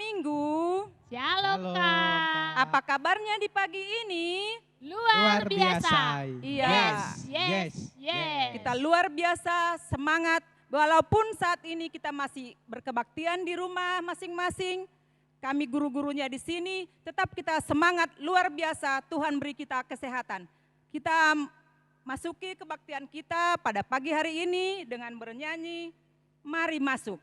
Minggu. Shalom, Shalom, Kak. Apa kabarnya di pagi ini? Luar biasa. Iya. Yes. Kita luar biasa semangat. Walaupun saat ini kita masih berkebaktian di rumah masing-masing, kami guru-gurunya di sini, tetap kita semangat luar biasa. Tuhan beri kita kesehatan. Kita masuki kebaktian kita pada pagi hari ini dengan bernyanyi, mari masuk.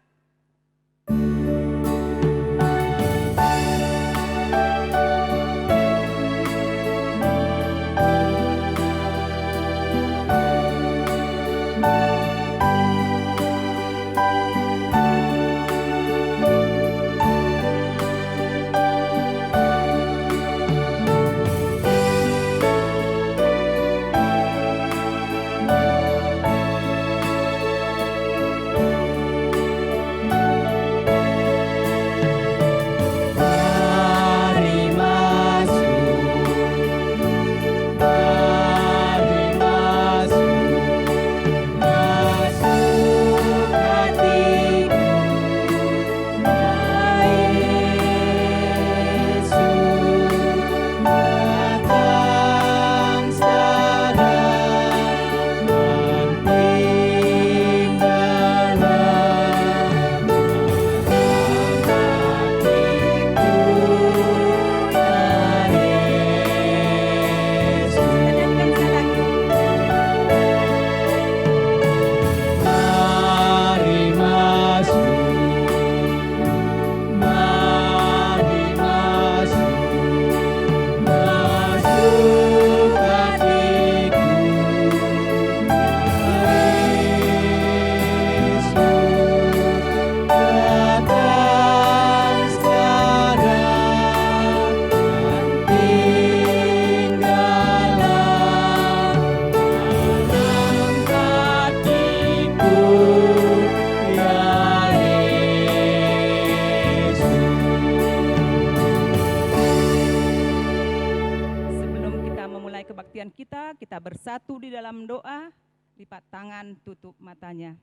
Kita bersatu di dalam doa, lipat tangan, tutup matanya.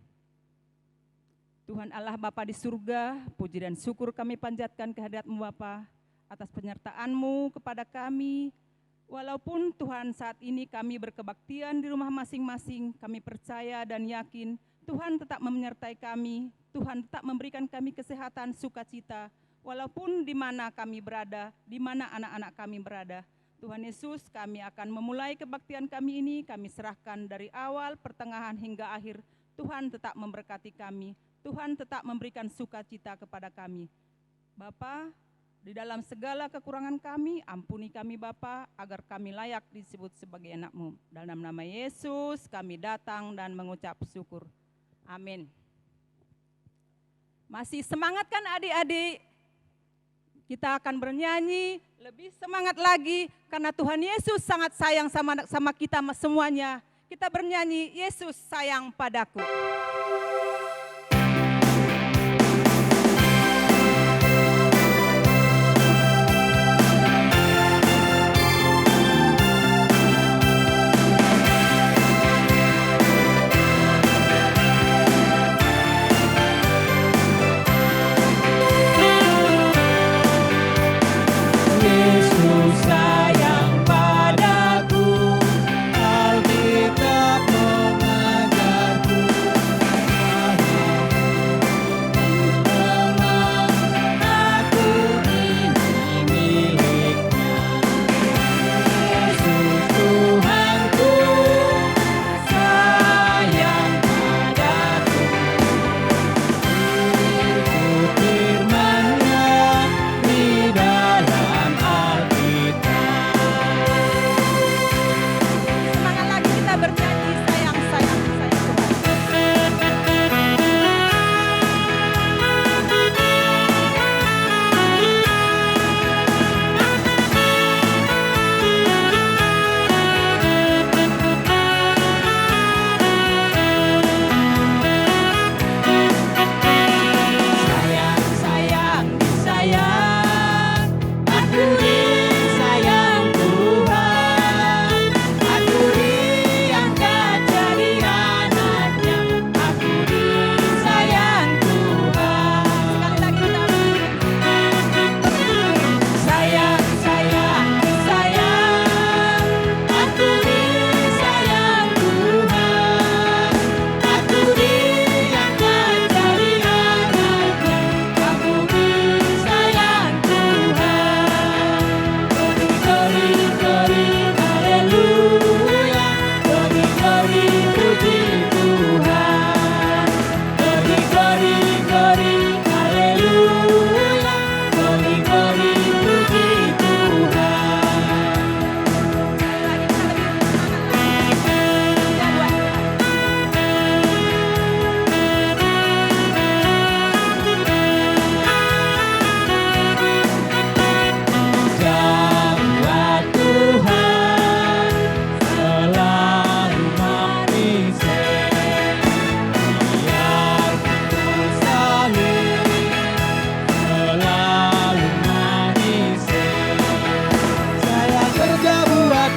Tuhan Allah Bapa di surga, puji dan syukur kami panjatkan kehadirat-Mu Bapa atas penyertaan-Mu kepada kami. Walaupun Tuhan saat ini kami berkebaktian di rumah masing-masing, kami percaya dan yakin Tuhan tetap menyertai kami, Tuhan tetap memberikan kami kesehatan, sukacita, walaupun di mana kami berada, di mana anak-anak kami berada. Tuhan Yesus, kami akan memulai kebaktian kami ini, kami serahkan dari awal, pertengahan hingga akhir. Tuhan tetap memberkati kami, Tuhan tetap memberikan sukacita kepada kami. Bapa, di dalam segala kekurangan kami, ampuni kami Bapa, agar kami layak disebut sebagai anak-Mu. Dalam nama Yesus kami datang dan mengucap syukur. Amin. Masih semangat kan adik-adik? Kita akan bernyanyi lebih semangat lagi karena Tuhan Yesus sangat sayang sama kita semuanya. Kita bernyanyi, Yesus sayang padaku. Alkitab mengajarku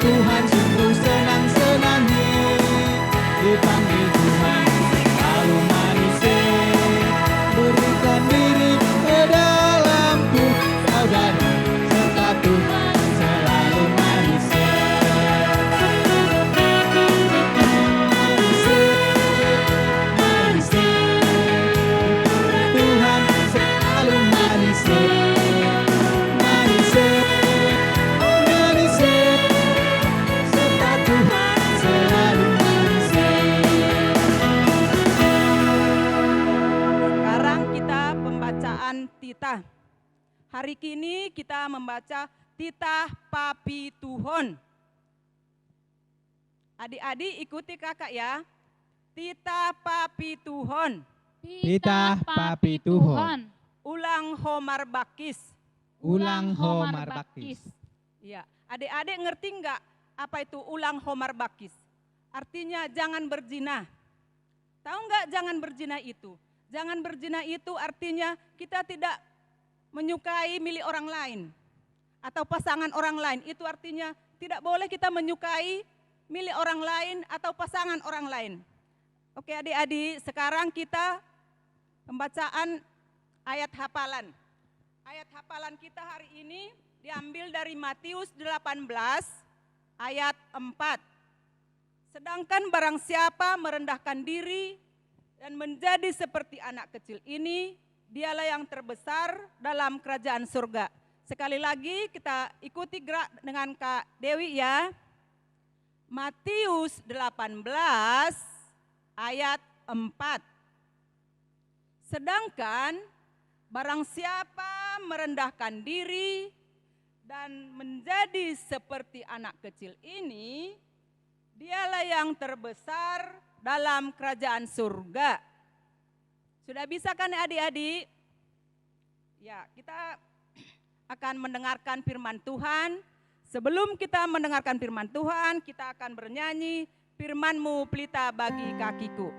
Tuhan sungguh senang-senangnya dipanggil Tuhan selalu manis. Berikan diri ke dalamku saudara, serta Tuhan selalu manis. Manis, Tuhan selalu manis. Manis, manis, serta Tuhan selalu manis. Sekarang kita pembacaan titah. Hari kini kita membaca titah Papi Tuhon. Adik-adik ikuti kakak ya. Titah Papi Tuhon. Titah Papi Tuhon. Ulang Homar Bakis. Ulang Homar Bakis. Ya, adik-adik ngerti enggak apa itu ulang Homar Bakis? Artinya jangan berzina. Tahu enggak jangan berzina itu? Jangan berzina itu artinya kita tidak menyukai milik orang lain atau pasangan orang lain. Itu artinya tidak boleh kita menyukai milik orang lain atau pasangan orang lain. Oke adik-adik, sekarang kita pembacaan ayat hafalan. Ayat hafalan kita hari ini diambil dari Matius 18 ayat 4. Sedangkan barang siapa merendahkan diri dan menjadi seperti anak kecil ini, dialah yang terbesar dalam kerajaan surga. Sekali lagi kita ikuti gerak dengan Kak Dewi ya. Matius 18 ayat 4. Sedangkan barang siapa merendahkan diri dan menjadi seperti anak kecil ini, dialah yang terbesar dalam kerajaan surga. Sudah bisa kan adik-adik? Ya, kita akan mendengarkan firman Tuhan. Sebelum kita mendengarkan firman Tuhan, kita akan bernyanyi firman-Mu pelita bagi kakiku.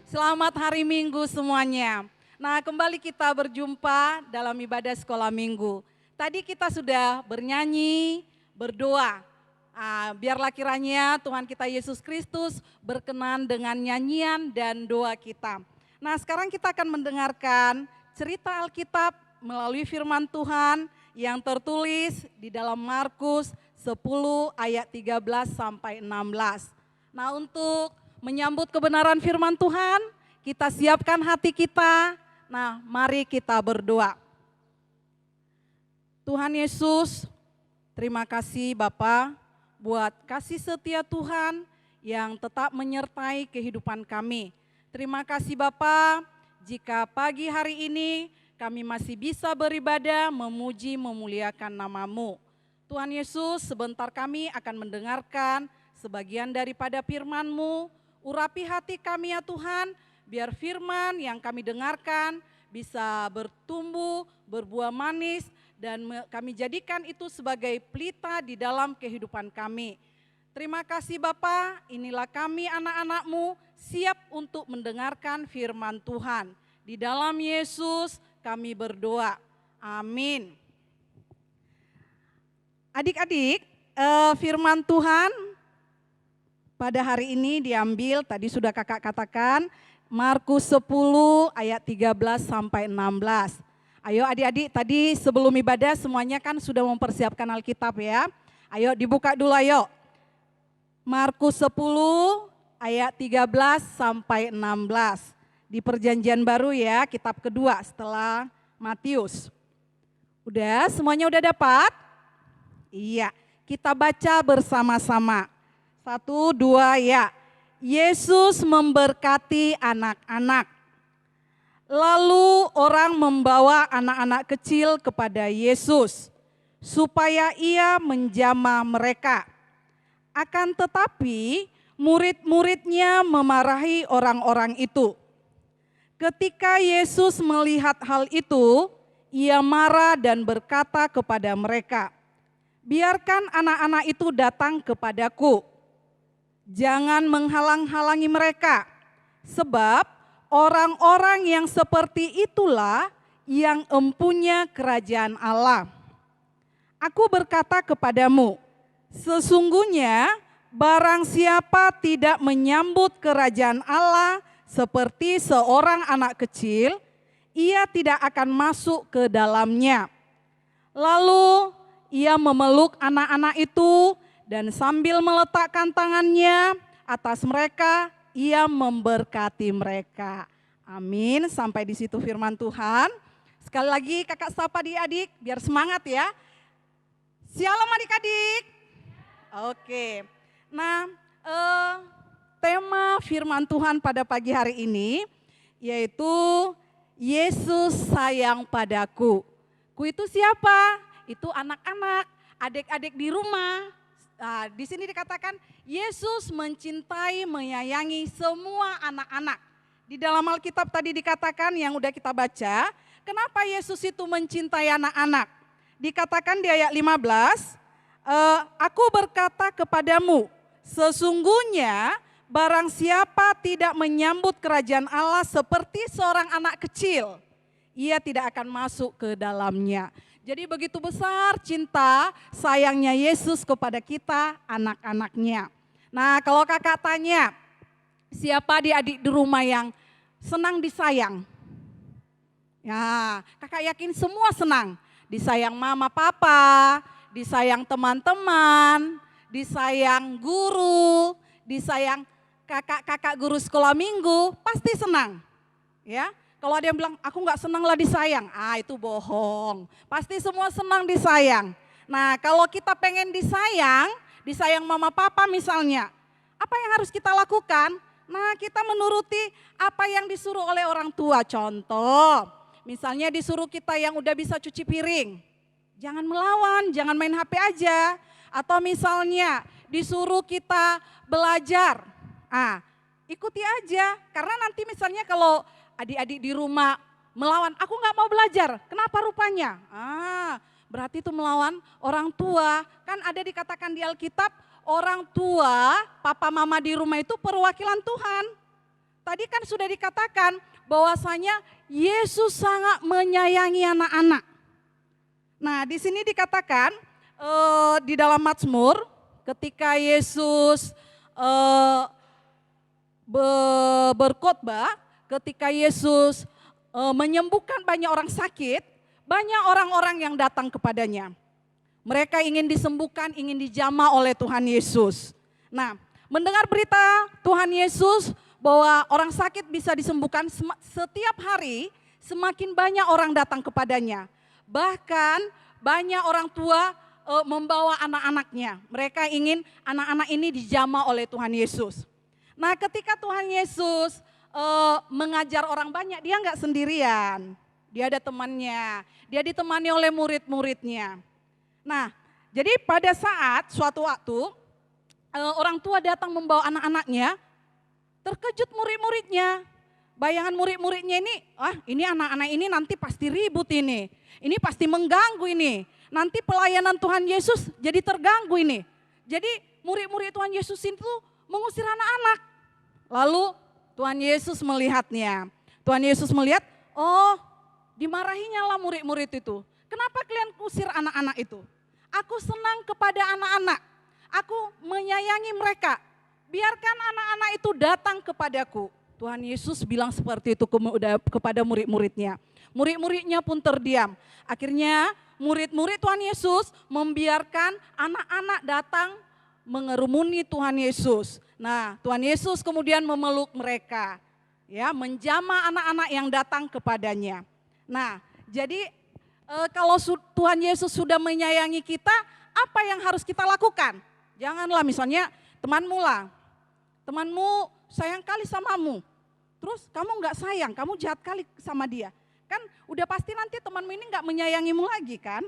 Selamat hari Minggu semuanya. Nah, kembali kita berjumpa dalam ibadah sekolah Minggu. Tadi kita sudah bernyanyi, berdoa. Biarlah kiranya Tuhan kita Yesus Kristus berkenan dengan nyanyian dan doa kita. Nah, sekarang kita akan mendengarkan cerita Alkitab melalui firman Tuhan yang tertulis di dalam Markus 10 ayat 13 sampai 16. Nah, untuk menyambut kebenaran firman Tuhan, kita siapkan hati kita. Nah, mari kita berdoa. Tuhan Yesus, terima kasih Bapa buat kasih setia Tuhan yang tetap menyertai kehidupan kami. Terima kasih Bapa, jika pagi hari ini kami masih bisa beribadah, memuji, memuliakan nama-Mu. Tuhan Yesus, sebentar kami akan mendengarkan sebagian daripada firman-Mu. Urapi hati kami ya Tuhan, biar firman yang kami dengarkan bisa bertumbuh, berbuah manis, dan kami jadikan itu sebagai pelita di dalam kehidupan kami. Terima kasih Bapa, inilah kami anak-anak-Mu siap untuk mendengarkan firman Tuhan. Di dalam Yesus kami berdoa, amin. Adik-adik, firman Tuhan pada hari ini diambil, tadi sudah kakak katakan, Markus 10 ayat 13 sampai 16. Ayo adik-adik, tadi sebelum ibadah semuanya kan sudah mempersiapkan Alkitab ya. Ayo dibuka dulu ayo. Markus 10 ayat 13 sampai 16. Di perjanjian baru ya, kitab kedua setelah Matius. Udah, semuanya udah dapat? Iya, kita baca bersama-sama. 1, 2, ya. Yesus memberkati anak-anak. Lalu orang membawa anak-anak kecil kepada Yesus, supaya ia menjamah mereka. Akan tetapi murid-muridnya memarahi orang-orang itu. Ketika Yesus melihat hal itu, ia marah dan berkata kepada mereka, "Biarkan anak-anak itu datang kepadaku. Jangan menghalang-halangi mereka, sebab orang-orang yang seperti itulah yang empunya kerajaan Allah. Aku berkata kepadamu, sesungguhnya barang siapa tidak menyambut kerajaan Allah seperti seorang anak kecil, ia tidak akan masuk ke dalamnya." Lalu ia memeluk anak-anak itu, dan sambil meletakkan tangannya atas mereka, ia memberkati mereka. Amin. Sampai di situ firman Tuhan. Sekali lagi kakak sapa adik-adik, biar semangat ya. Shalom adik-adik. Oke. Nah, tema firman Tuhan pada pagi hari ini yaitu Yesus sayang padaku. Ku itu siapa? Itu anak-anak, adik-adik di rumah. Nah, di sini dikatakan Yesus mencintai, menyayangi semua anak-anak. Di dalam Alkitab tadi dikatakan yang udah kita baca, kenapa Yesus itu mencintai anak-anak? Dikatakan di ayat 15, aku berkata kepadamu, sesungguhnya barang siapa tidak menyambut kerajaan Allah seperti seorang anak kecil, ia tidak akan masuk ke dalamnya. Jadi begitu besar cinta sayangnya Yesus kepada kita anak-anaknya. Nah kalau kakak tanya, siapa adik di rumah yang senang disayang? Ya kakak yakin semua senang. Disayang mama papa, disayang teman-teman, disayang guru, disayang kakak-kakak guru sekolah minggu, pasti senang. Ya. Kalau ada yang bilang, aku gak senang lah disayang, itu bohong. Pasti semua senang disayang. Nah kalau kita pengen disayang mama papa misalnya, apa yang harus kita lakukan? Nah kita menuruti apa yang disuruh oleh orang tua. Contoh, misalnya disuruh kita yang udah bisa cuci piring, jangan melawan, jangan main HP aja. Atau misalnya disuruh kita belajar, ikuti aja. Karena nanti misalnya kalau adik-adik di rumah melawan, aku gak mau belajar, kenapa rupanya? Berarti itu melawan orang tua. Kan ada dikatakan di Alkitab, orang tua, papa mama di rumah itu perwakilan Tuhan. Tadi kan sudah dikatakan bahwasanya Yesus sangat menyayangi anak-anak. Nah di sini dikatakan di dalam Mazmur, ketika Yesus berkhotbah, ketika Yesus menyembuhkan banyak orang sakit, banyak orang-orang yang datang kepadanya. Mereka ingin disembuhkan, ingin dijamah oleh Tuhan Yesus. Nah, mendengar berita Tuhan Yesus bahwa orang sakit bisa disembuhkan, setiap hari semakin banyak orang datang kepadanya. Bahkan banyak orang tua membawa anak-anaknya. Mereka ingin anak-anak ini dijamah oleh Tuhan Yesus. Nah, ketika Tuhan Yesus mengajar orang banyak, dia nggak sendirian. dia ada temannya, dia ditemani oleh murid-muridnya. Nah, jadi pada saat suatu waktu orang tua datang membawa anak-anaknya, terkejut murid-muridnya. Bayangan murid-muridnya ini anak-anak ini nanti pasti ribut ini pasti mengganggu ini. Nanti pelayanan Tuhan Yesus jadi terganggu ini. Jadi murid-murid Tuhan Yesus itu mengusir anak-anak. Lalu Tuhan Yesus melihatnya. Tuhan Yesus melihat, oh dimarahinya lah murid-murid itu. Kenapa kalian usir anak-anak itu? Aku senang kepada anak-anak. Aku menyayangi mereka. Biarkan anak-anak itu datang kepadaku. Tuhan Yesus bilang seperti itu kepada murid-muridnya. Murid-muridnya pun terdiam. Akhirnya murid-murid Tuhan Yesus membiarkan anak-anak datang mengerumuni Tuhan Yesus. Nah, Tuhan Yesus kemudian memeluk mereka, ya, menjamah anak-anak yang datang kepadanya. Nah, jadi kalau Tuhan Yesus sudah menyayangi kita, apa yang harus kita lakukan? Janganlah misalnya temanmu sayang kali samamu, terus kamu nggak sayang, kamu jahat kali sama dia. Kan udah pasti nanti temanmu ini nggak menyayangimu lagi kan.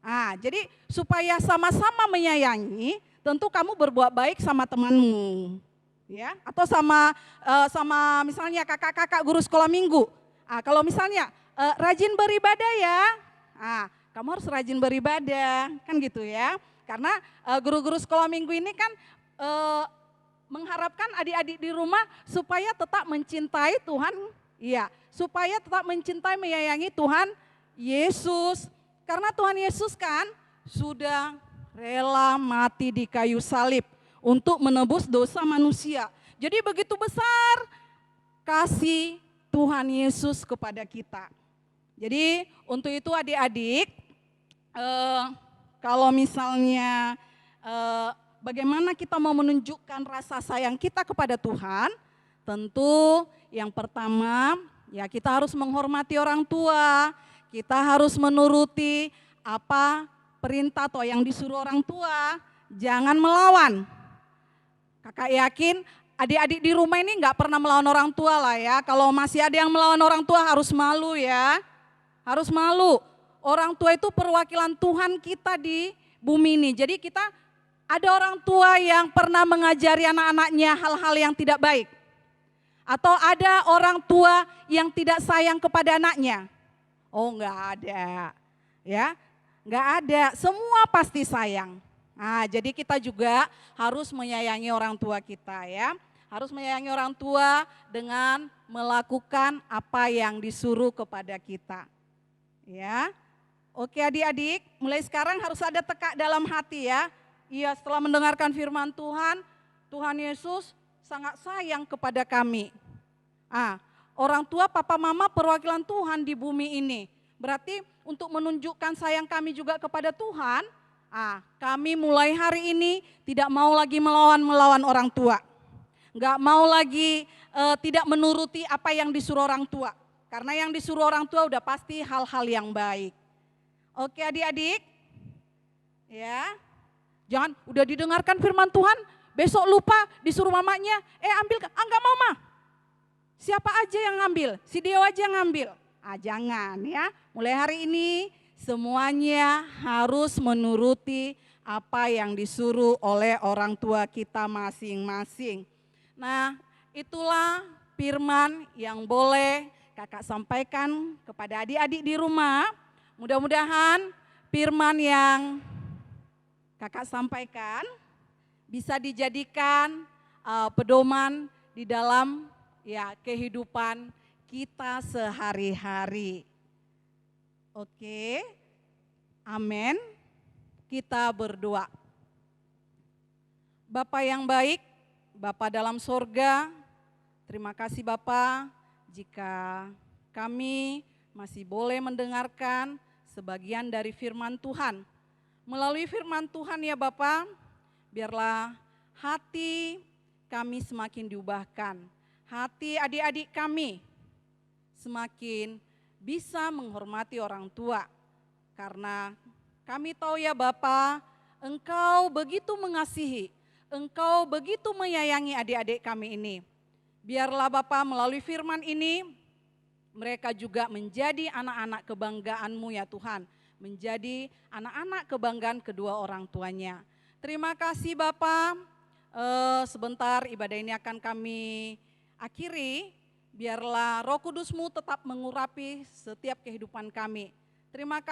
Nah, jadi supaya sama-sama menyayangi, tentu kamu berbuat baik sama temanmu. Ya, atau sama misalnya kakak-kakak guru sekolah minggu. Kalau misalnya rajin beribadah ya, kamu harus rajin beribadah, kan gitu ya. Karena guru-guru sekolah minggu ini kan mengharapkan adik-adik di rumah supaya tetap mencintai Tuhan, iya, supaya tetap mencintai menyayangi Tuhan Yesus. Karena Tuhan Yesus kan sudah rela mati di kayu salib untuk menebus dosa manusia. Jadi begitu besar kasih Tuhan Yesus kepada kita. Jadi untuk itu adik-adik, kalau misalnya bagaimana kita mau menunjukkan rasa sayang kita kepada Tuhan, tentu yang pertama ya kita harus menghormati orang tua, kita harus menuruti apa perintah atau yang disuruh orang tua, jangan melawan. Kakak yakin adik-adik di rumah ini nggak pernah melawan orang tua lah ya. Kalau masih ada yang melawan orang tua harus malu ya, harus malu. Orang tua itu perwakilan Tuhan kita di bumi ini. Jadi kita ada orang tua yang pernah mengajari anak-anaknya hal-hal yang tidak baik. Atau ada orang tua yang tidak sayang kepada anaknya. Oh enggak ada, ya enggak ada, semua pasti sayang. Nah, jadi kita juga harus menyayangi orang tua kita ya. Harus menyayangi orang tua dengan melakukan apa yang disuruh kepada kita. Ya. Oke adik-adik, mulai sekarang harus ada tekak dalam hati ya. Iya, setelah mendengarkan firman Tuhan, Tuhan Yesus sangat sayang kepada kami. Orang tua, papa, mama perwakilan Tuhan di bumi ini. Berarti untuk menunjukkan sayang kami juga kepada Tuhan, kami mulai hari ini tidak mau lagi melawan orang tua. Enggak mau lagi tidak menuruti apa yang disuruh orang tua. Karena yang disuruh orang tua udah pasti hal-hal yang baik. Oke adik-adik, ya, jangan udah didengarkan firman Tuhan, besok lupa disuruh mamanya, ambil, enggak mau mah. Siapa aja yang ngambil, si Deo aja yang ngambil. Jangan ya, mulai hari ini semuanya harus menuruti apa yang disuruh oleh orang tua kita masing-masing. Nah, itulah firman yang boleh kakak sampaikan kepada adik-adik di rumah. Mudah-mudahan firman yang kakak sampaikan bisa dijadikan pedoman di dalam ya kehidupan kita sehari-hari. Oke, amin. Kita berdoa. Bapa yang baik, Bapa dalam sorga, terima kasih Bapa jika kami masih boleh mendengarkan sebagian dari firman Tuhan. Melalui firman Tuhan ya Bapa, biarlah hati kami semakin diubahkan. Hati adik-adik kami semakin bisa menghormati orang tua. Karena kami tahu ya Bapa, Engkau begitu mengasihi, Engkau begitu menyayangi adik-adik kami ini. Biarlah Bapa melalui firman ini, mereka juga menjadi anak-anak kebanggaan-Mu ya Tuhan, menjadi anak-anak kebanggaan kedua orang tuanya. Terima kasih Bapa. Sebentar ibadah ini akan kami akhiri, biarlah Roh Kudus-Mu tetap mengurapi setiap kehidupan kami. Terima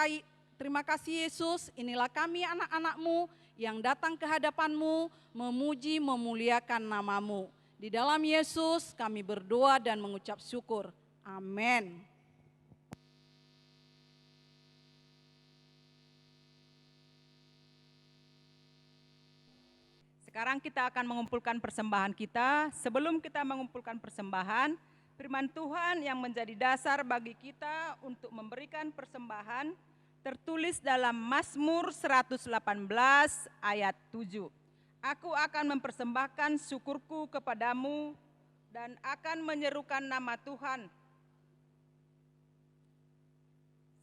kasih Yesus, inilah kami anak-anak-Mu yang datang ke hadapan-Mu, memuji, memuliakan nama-Mu. Di dalam Yesus kami berdoa dan mengucap syukur. Amin. Sekarang kita akan mengumpulkan persembahan kita. Sebelum kita mengumpulkan persembahan, firman Tuhan yang menjadi dasar bagi kita untuk memberikan persembahan tertulis dalam Mazmur 118 ayat 7. Aku akan mempersembahkan syukurku kepadamu dan akan menyerukan nama Tuhan.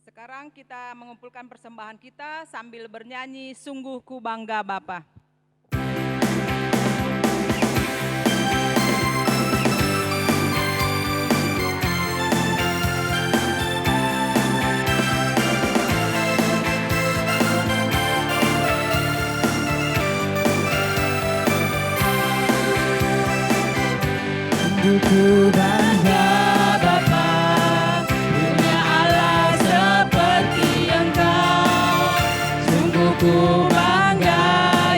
Sekarang kita mengumpulkan persembahan kita sambil bernyanyi Sungguh Ku Bangga Bapa. Ku bangga Bapa, punya Allah seperti Engkau. Sungguh ku bangga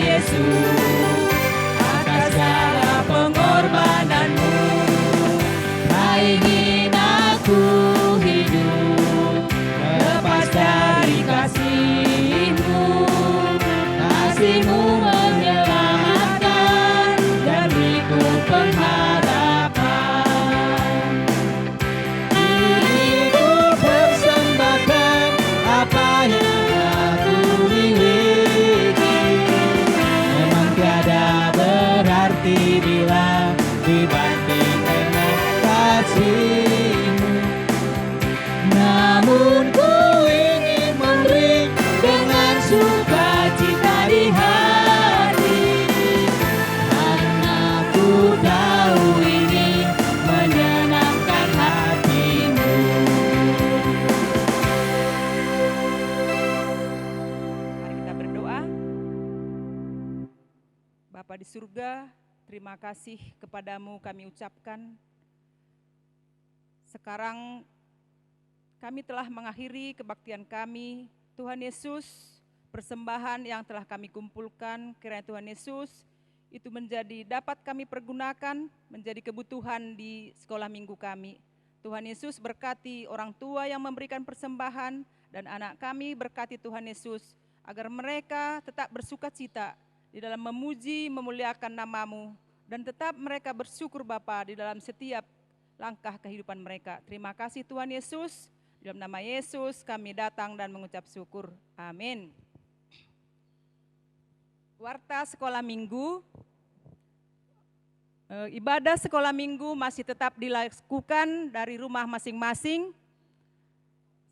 Yesus, atas segala pengorbananmu. Tak ingin aku hidup lepas dari kasih-Mu. Kasih-Mu menyelamatkan dan beriku pengharapan. Apa yang aku miliki memang tiada berarti bila dibanding dengan kasih-Mu. Namun ku ingin memberi dengan sukacita di hati, karena ku tahu ini menyenangkan hati-Mu. Bapa di surga, terima kasih kepadamu kami ucapkan. Sekarang kami telah mengakhiri kebaktian kami. Tuhan Yesus, persembahan yang telah kami kumpulkan, kiranya Tuhan Yesus itu dapat kami pergunakan menjadi kebutuhan di sekolah minggu kami. Tuhan Yesus berkati orang tua yang memberikan persembahan dan anak kami, berkati Tuhan Yesus agar mereka tetap bersukacita di dalam memuji, memuliakan nama-Mu, dan tetap mereka bersyukur Bapa di dalam setiap langkah kehidupan mereka. Terima kasih Tuhan Yesus, di dalam nama Yesus kami datang dan mengucap syukur. Amin. Warta sekolah minggu, ibadah sekolah minggu masih tetap dilakukan dari rumah masing-masing,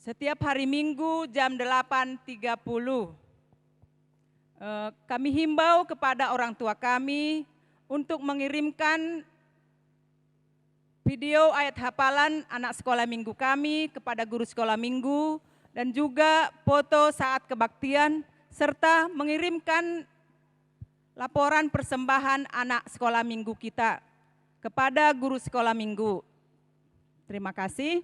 setiap hari Minggu jam 8.30. Kami himbau kepada orang tua kami untuk mengirimkan video ayat hafalan anak sekolah minggu kami kepada guru sekolah minggu dan juga foto saat kebaktian serta mengirimkan laporan persembahan anak sekolah minggu kita kepada guru sekolah minggu. Terima kasih.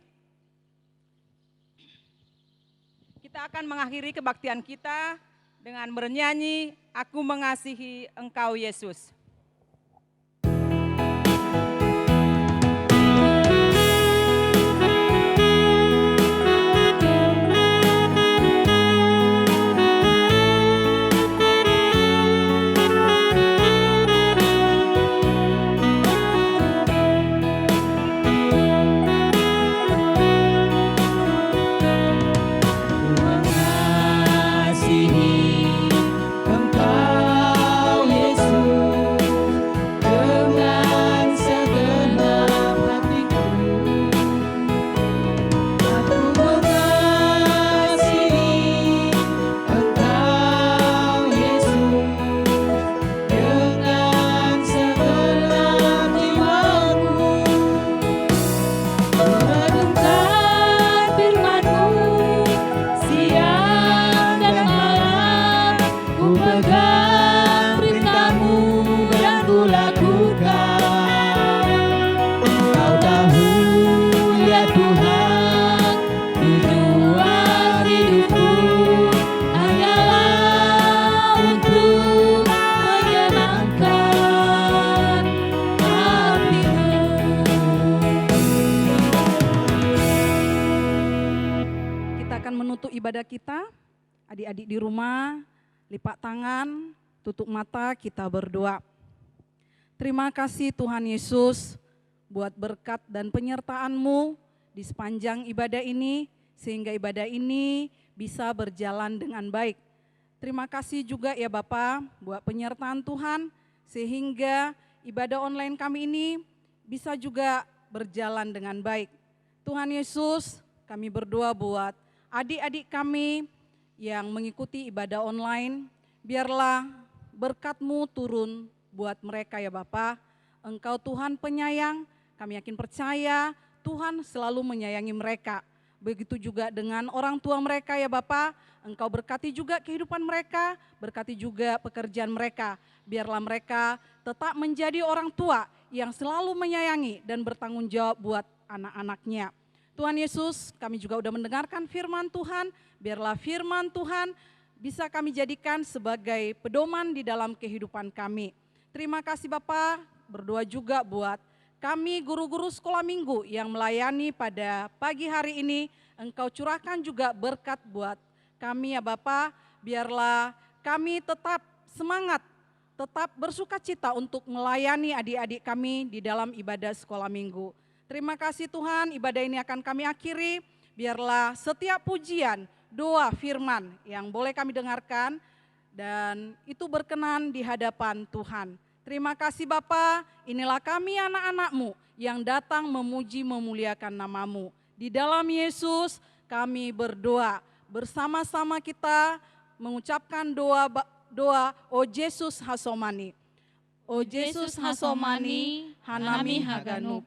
Kita akan mengakhiri kebaktian kita dengan bernyanyi, Aku Mengasihi Engkau Yesus. Engkau Yesus, menutup ibadah kita, adik-adik di rumah, lipat tangan, tutup mata, kita berdoa. Terima kasih Tuhan Yesus buat berkat dan penyertaan-Mu di sepanjang ibadah ini, sehingga ibadah ini bisa berjalan dengan baik. Terima kasih juga ya Bapa buat penyertaan Tuhan, sehingga ibadah online kami ini bisa juga berjalan dengan baik. Tuhan Yesus, kami berdoa buat adik-adik kami yang mengikuti ibadah online, biarlah berkat-Mu turun buat mereka ya Bapa. Engkau Tuhan penyayang, kami yakin percaya Tuhan selalu menyayangi mereka. Begitu juga dengan orang tua mereka ya Bapa, Engkau berkati juga kehidupan mereka, berkati juga pekerjaan mereka. Biarlah mereka tetap menjadi orang tua yang selalu menyayangi dan bertanggung jawab buat anak-anaknya. Tuhan Yesus, kami juga udah mendengarkan firman Tuhan, biarlah firman Tuhan bisa kami jadikan sebagai pedoman di dalam kehidupan kami. Terima kasih Bapa, berdoa juga buat kami guru-guru sekolah minggu yang melayani pada pagi hari ini, Engkau curahkan juga berkat buat kami ya Bapa, biarlah kami tetap semangat, tetap bersuka cita untuk melayani adik-adik kami di dalam ibadah sekolah minggu. Terima kasih Tuhan, ibadah ini akan kami akhiri, biarlah setiap pujian, doa, firman yang boleh kami dengarkan, dan itu berkenan di hadapan Tuhan. Terima kasih Bapa, inilah kami anak-anak-Mu yang datang memuji memuliakan nama-Mu. Di dalam Yesus kami berdoa, bersama-sama kita mengucapkan doa, O Yesus Hasomani. O Yesus Hasomani, Hanami Haganup.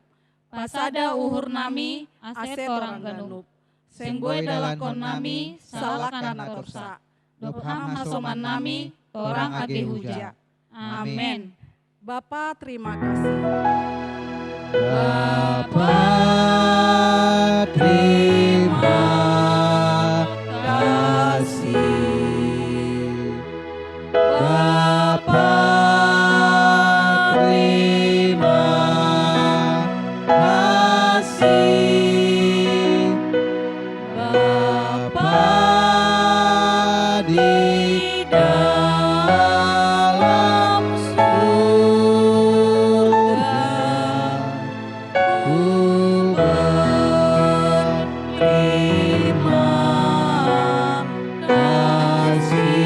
Pasada uhur nami, aset orang ganup. Senggoy dalakon nami, salakan torsa. Dopham hasoman nami, orang age huja. Amin. Bapa terima kasih. Bapa terima kasih. Bapa terima kasih. Bapa di dalam surga, ku berterima kasih.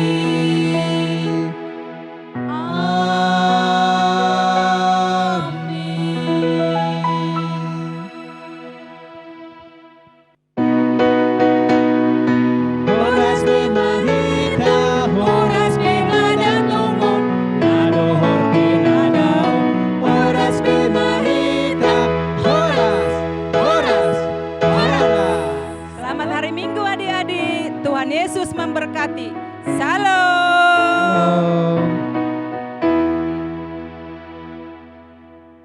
Horas bemahita, horas bemadan lungun, nadohor pinadau. Horas bemahita, horas. Selamat hari Minggu adik-adik, Tuhan Yesus memberkati. Salam.